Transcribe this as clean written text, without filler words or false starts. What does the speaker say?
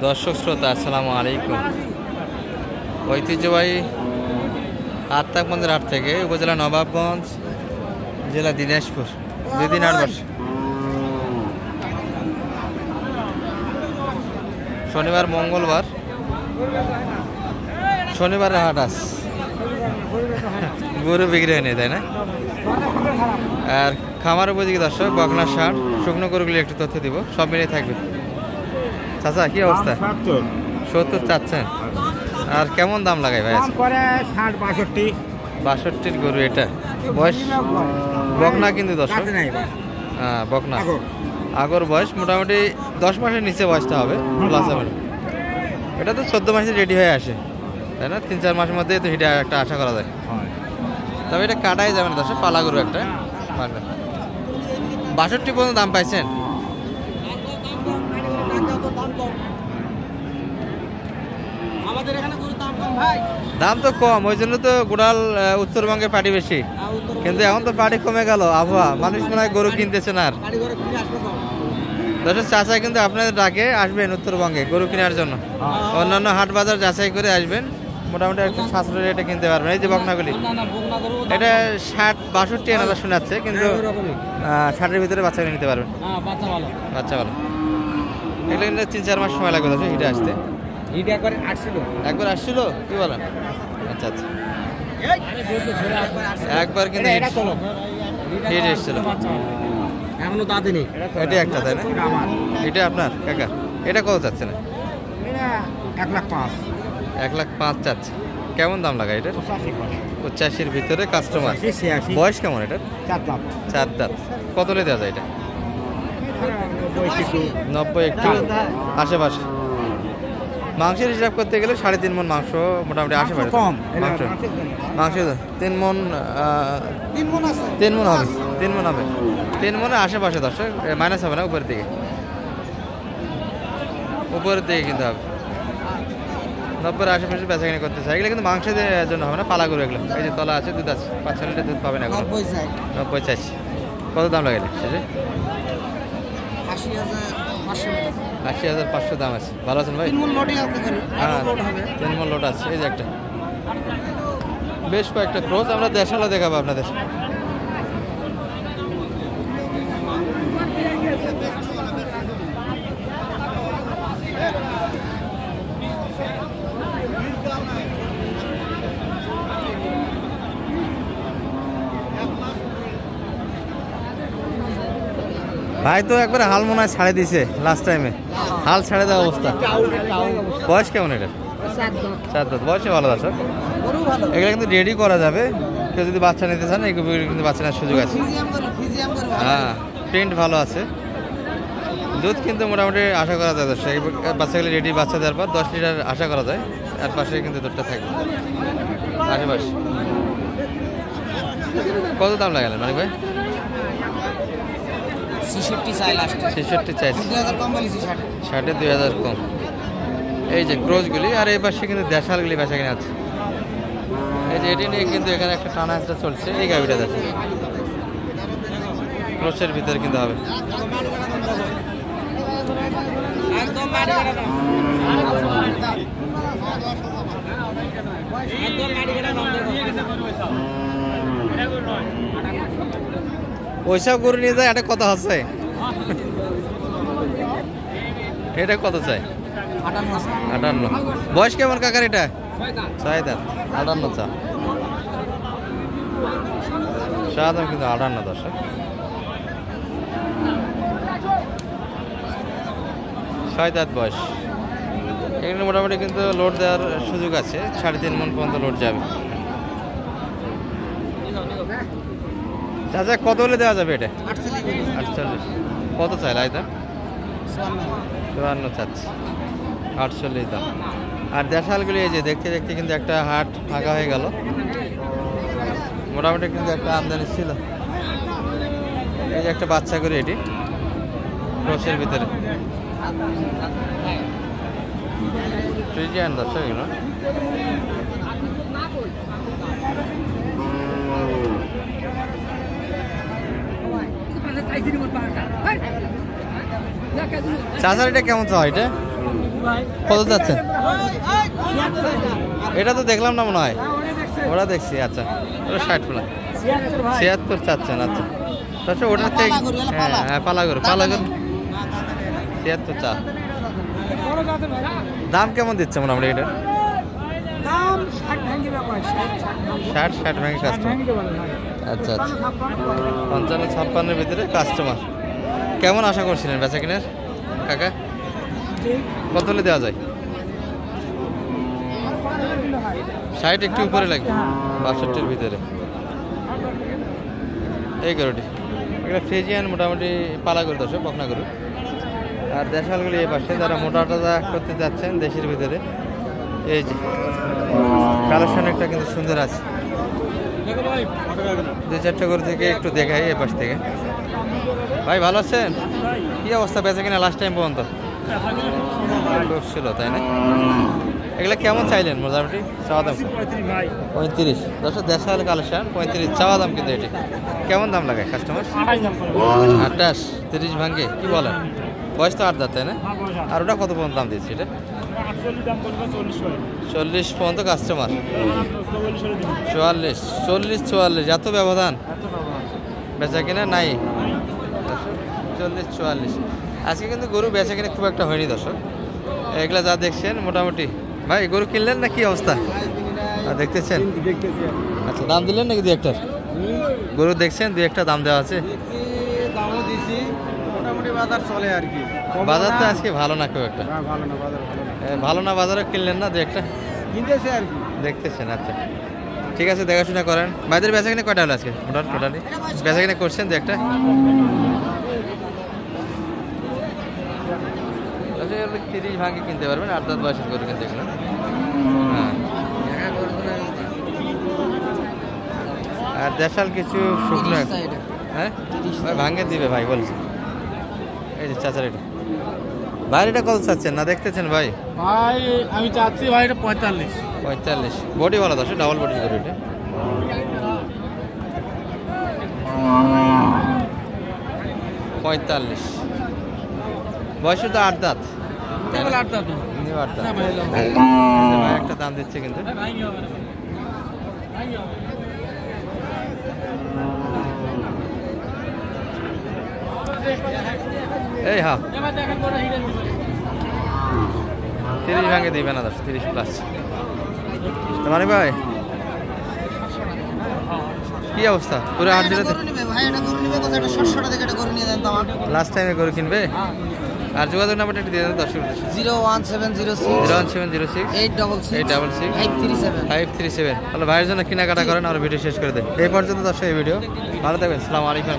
দর্শক শ্রোতা আসসালামু আলাইকুম। ঐতিহ্যবাহী আত্মাকমন্দির হাট থেকে উপজেলা নবাবগঞ্জ, জেলা দিনাজপুর, 2 দিন 8 বছর। শনিবার মঙ্গলবার, শনিবারের হাট আস গরু বিক্রি হয়নি, তাই না? আর খামার উপযোগী দর্শক বকনা ষাঁড়, শুকনো গরুগুলি একটু তথ্য দিব, সব মিলিয়ে থাকবে। চাচা কি অবস্থা? 70 চাচ্ছেন। আর কেমন দাম লাগাই ভাই? 62 গরু। এটা বয়স বকনা কিন্তু দর্শক, হ্যাঁ বকনা, আগর বয়স মোটামুটি 10 মাসের নিচে বয়সটা হবে। এটা তো 14 মাসে রেডি হয়ে আসে, তাই না? 3-4 মাসের মধ্যে তো এটা একটা আশা করা যায়। তবে এটা কাটাই যাবে না দর্শক, পালা গরু একটা। 62 পর্যন্ত দাম পাইছেন? দাম তো কম, ওই জন্য তো গোড়াল উত্তরবঙ্গে পাটি বেশি, কিন্তু এখন তো পাটি কমে গেল, আবহাওয়া, মানুষ মনে হয় গরু কিনতেছে না। আর দর্শক চাচা কিন্তু আপনাদের ডাকে আসবেন উত্তরবঙ্গে গরু কেনার জন্য, অন্যান্য হাট বাজার যাচাই করে আসবেন, মোটামুটি একটু সাশ্রয় রেটে কিনতে পারবেন। এই যে বকনাগুলি, এটা 60-62 এনারা শোনাচ্ছে, কিন্তু 60-এর ভিতরে বাচ্চা নিতে পারবেন। বাচ্চা ভালো, এগুলো কিন্তু 3-4 মাস সময় লাগবে দর্শক হিটে আসতে। একবার আসছিল কি বলেন? আচ্ছা আচ্ছা, একবার কিন্তু হিট এসেছিল, এটা একটা, তাই না? এটা আপনার কাকা, এটা কত চাচ্ছে না? 1,05,000 চাচ্ছে। কেমন দাম লাগায় এটা? 85-এর ভিতরে কাস্টমার। বয়স কেমন এটা? 4 দাঁত। কত হলে দেওয়া যায় এটা? 90 একটু আশেপাশে। মাংসের হিসাব করতে গেলে 3.5 মণ মাংস মোটামুটি আশেপাশে। মাংস 3 মণ, 3 মণ হবে, 3 মণ হবে, 3 মণের আশেপাশে দর্শক, মাইনাস হবে না, উপরের দিকে, উপরের দিকে কিনতে হবে। 90-এর আশেপাশে বেচাকেনি করতে চাই। এগুলো কিন্তু মাংসের জন্য হবে না, পালা গরু এগুলো। এই যে তলা আছে, দুধ আছে, 5-6 লিটার দুধ পাবেন এখন। 90 চাইছি। কত দাম লাগাইলে শেষে? 80,500 দাম আছে। ভালো আছেন ভাই? হ্যাঁ, 3 মণ লোড আছে। এই যে একটা, বেশ কয়েকটা ক্রস আমরা দেশালা দেখাবো আপনাদের। ভাই তো একবার হাল মনে হয় ছাড়ে দিছে লাস্ট টাইমে, হাল ছাড়ে দেওয়া অবস্থা। বয়স কেমন এটা? 4 দাঁত। বয়সে ভালো দর্শক, এগুলো কিন্তু রেডি করা যাবে। কেউ যদি বাচ্চা নিতে চান এগুলো কিন্তু বাচ্চা নেওয়ার সুযোগ আছে। হ্যাঁ, প্রিন্ট ভালো আছে, দুধ কিন্তু মোটামুটি আশা করা যায় দর্শক। বাচ্চাগুলি রেডি, বাচ্চা দেওয়ার পর 10 লিটার আশা করা যায়। আর পাশে কিন্তু দুধটা থাকবে আশেপাশে। কত দাম লাগালেন মানে ভাই? 66 চাই। 60-এ 2,000 কম। এই যে ক্রসগুলি, আর এই পাশে কিন্তু দেশালগুলি বেচা কিনে আছে। এই যে এটি নিয়ে কিন্তু এখানে একটা টানা একটা চলছে। এই গাড়িটা দেখে ক্রসের ভিতরে কিন্তু হবে। ওইসব গরু নিয়ে যায়, এটা কত হচ্ছে? এটা কত চাই? 58। বয়স কেমন কাকার এটা? 6 দাঁত। 58 চা। সাধারণ কিন্তু 58 দর্শক। 6 দাঁত বয়স। এখানে মোটামুটি কিন্তু লোড দেওয়ার সুযোগ আছে, 3.5 মণ পর্যন্ত লোড যাবে। চাচা কত হলে দেওয়া যাবে এটা? 48। কত চাই লাইদা? 54 চাচ্ছে, 48 দাম। আর দেশালগুলি এই যে দেখতে দেখতে কিন্তু একটা হাট ফাঁকা হয়ে গেল, মোটামুটি কিন্তু একটা আমদানি ছিল। এই যে একটা বাচ্চা করে, এটি ক্রসের ভিতরে ফ্রিজিয়ান দর্শক এগুলো। চাচার এটা কেমন চাও? এটা কত যাচ্ছেন? এটা তো দেখলাম না মনে হয়, ওরা দেখছি। আচ্ছা, ওটা 60 প্লাস 76 চাচ্ছেন। আচ্ছা, আচ্ছা, ওটার থেকে হ্যাঁ পালা করো 76 চা। দাম কেমন দিচ্ছে মোটামুটি এটার? 60 ভেঙে কাস্টমার। আচ্ছা আচ্ছা, 55-56 ভিতরে কাস্টমার। কেমন আশা করছিলেন বেচা কিনার কাকা? কত হলে দেওয়া যায়? 60 একটু উপরে লাগবে, 62-র ভিতরে। এই গরুটি একটা ফ্রিজিয়ান, মোটামুটি পালা গরু, দর্শক বকনা গরু। আর দেশালগুলি এই পাশে, যারা মোটা টাজা করতে যাচ্ছেন দেশের ভিতরে, এই যে কালেকশন একটা কিন্তু সুন্দর আছে। 2-4টা গরু থেকে একটু দেখাই এই পাশ থেকে। ভাই ভালো আছেন? কি অবস্থা বেচা কিনা লাস্ট টাইম পর্যন্ত? খুব ছিল, তাই না? এগুলা কেমন চাইলেন মোটামুটি চাওয়া দাম? 35। দেশাল কালেকশন 35 চাওয়া দাম, কিন্তু এটি কেমন দাম লাগায় কাস্টমার? 28, 30 ভাঙ্গে। কি বলেন? বয়স তো 8 দাঁত, তাই না? আর ওটা কত পর্যন্ত দাম দিচ্ছি? এটা 40 পর্যন্ত কাস্টমার। 44, 40, 44, এত ব্যবধান বেচা কিনা নাই। 40, 44। আজকে কিন্তু গরু বেচা কিনা খুব একটা হয়নি দর্শক। এগুলা যা দেখছেন মোটামুটি। ভাই গরু কিনলেন না কি অবস্থা দেখতেছেন? আচ্ছা, দাম দিলেন নাকি 2-1টার? গরু দেখছেন 2-1টা দাম দেওয়া আছে। বাজার তো আজকে ভালো না খুব একটা। ভালো না বাজারে কিনলেন না 2-1টা? দেখতেছেন। আচ্ছা ঠিক আছে, দেখাশোনা করেন। ভাইদের বেচা কিনে কয়টা হলো আজকে টোটালি? বেচা কিনে করছেন 2-1টা? 30 ভাগে কিনতে পারবেন, 8 দাঁত বয়সের গরু কিনতে গেলেন। হ্যাঁ, আর দেশাল কিছু শুকনো। হ্যাঁ ভাঙ্গে দিবে ভাই বলছে। এই যে চাচার এটা ভাই, এটা কত চাচ্ছেন না দেখতেছেন ভাই? ভাই আমি চাচ্ছি ভাই এটা 45। 45 বডি ভালো দশ, ডাবল বডি করে এটা। 45 বয়স তো 8 দাঁত। 8 দাঁত ভাই একটা দাম দিচ্ছে কিন্তু। এই হ্যাঁ 30 ভাঙে দিবে না 30 প্লাস। মানে ভাই কি অবস্থা? পুরো 8 দিলে লাস্ট টাইমে গরু কিনবে। আর যোগাযোগ নাম্বারটা একটু দিয়ে দেন দর্শক। 01706 866 537। তাহলে ভাইয়ের জন্য কেনাকাটা করেন আর ভিডিও শেষ করে দেন। এই পর্যন্ত দর্শক এই ভিডিও। ভালো থাকবেন। আসসালামু আলাইকুম।